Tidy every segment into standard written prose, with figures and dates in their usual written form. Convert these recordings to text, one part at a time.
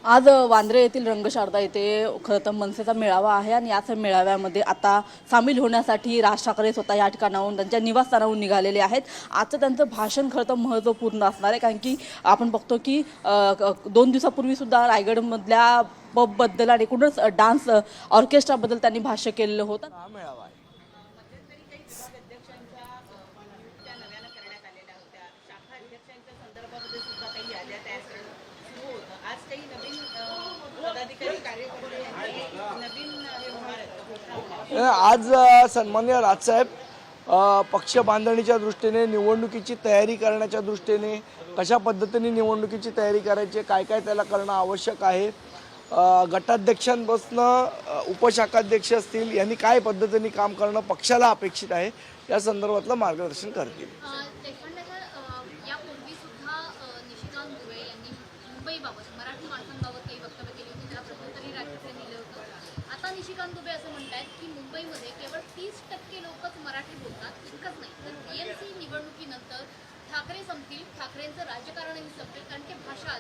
आज वांद्रे येथील रंगशारदा येथे खरं तर मनसेचा मेळावा आहे आणि याच मेळाव्यामध्ये आता सामील होण्यासाठी राज ठाकरे स्वतः या ठिकाणाहून त्यांच्या निवासस्थानाहून निघालेले आहेत। आजचं त्यांचं भाषण खरं तर महत्त्वपूर्ण असणार आहे, कारण की आपण बघतो की 2 दिवसापूर्वी सुद्धा रायगडमधल्या पबबद्दल आणि एकूणच डान्स ऑर्केस्ट्राबद्दल त्यांनी भाष्य केलेलं होतं। आज सन्माननीय राजसाहेब पक्ष बांधणीच्या दृष्टीने निवडणुकीची तयारी करण्याच्या दृष्टीने कशा पद्धतीने निवडणुकीची तयारी करायची, काय काय त्याला करणं आवश्यक आहे, गटाध्यक्षांपासून उपशाखाध्यक्ष असतील यांनी काय पद्धतीने काम करणं पक्षाला अपेक्षित आहे या संदर्भातलं मार्गदर्शन करतील। निशिकांत दुबे असं म्हणतात की मुंबईमध्ये केवळ 30% लोकच मराठी बोलतात, इतकंच नाही तर टीएमसी निवडणुकीनंतर ठाकरे संपतील, ठाकरेंचं राजकारणही संपेल, कारण की भाषा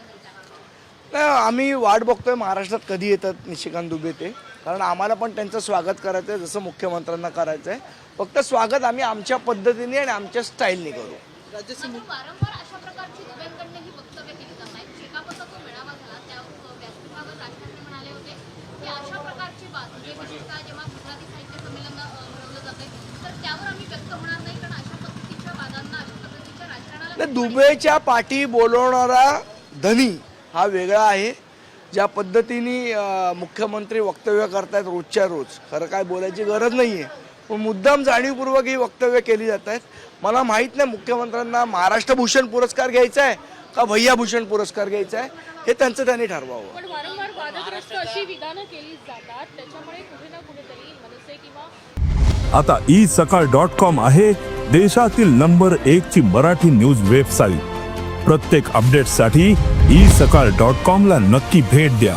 नाही। आम्ही वाट बघतोय महाराष्ट्रात कधी येतात निशिकांत दुबे ते, कारण आम्हाला पण त्यांचं स्वागत करायचं आहे जसं मुख्यमंत्र्यांना करायचं आहे। फक्त स्वागत आम्ही आमच्या पद्धतीने आणि आमच्या स्टाईलने करू। वारंवार अशा प्रकारची दुबेंकडनं ही वक्तव्य केली जात आहेत। शेकापचा जो मेळावा झाला त्या व्यासपीठावर राज ठाकरे म्हणाले होते की अशा प्रकारची बात विशेषतः जेव्हा गुजराती साहित्य संमेलन भरवलं जाते तर त्यावर आम्ही व्यक्त होणार नाही, कारण अशा पद्धतीच्या वादांना अशा पद्धतीच्या राजकारणाला दुबेच्या पाठी बोलवणारा धनी हा वेगळा आहे। ज्या पद्धतीने मुख्यमंत्री वक्तव्य करतायत रोजच्या रोज, खरं काय बोलायची गरज नाही आहे, पण मुद्दाम जाणीवपूर्वक ही वक्तव्य केली जात आहेत। मला माहीत नाही मुख्यमंत्र्यांना महाराष्ट्र भूषण पुरस्कार घ्यायचा आहे का भैया भूषण पुरस्कार घ्यायचा आहे, हे त्यांचं त्यांनी ठरवावं। पण वारंवार वादग्रस्त अशी विधानं केली जातात, त्याच्यामुळे कुठे ना कुठेतरी मनसे किंवा आता isakal.com आहे देशातील नंबर 1 ची मराठी न्यूज वेबसाईट। प्रत्येक अपडेटसाठी isakal.com ला नक्की भेट द्या।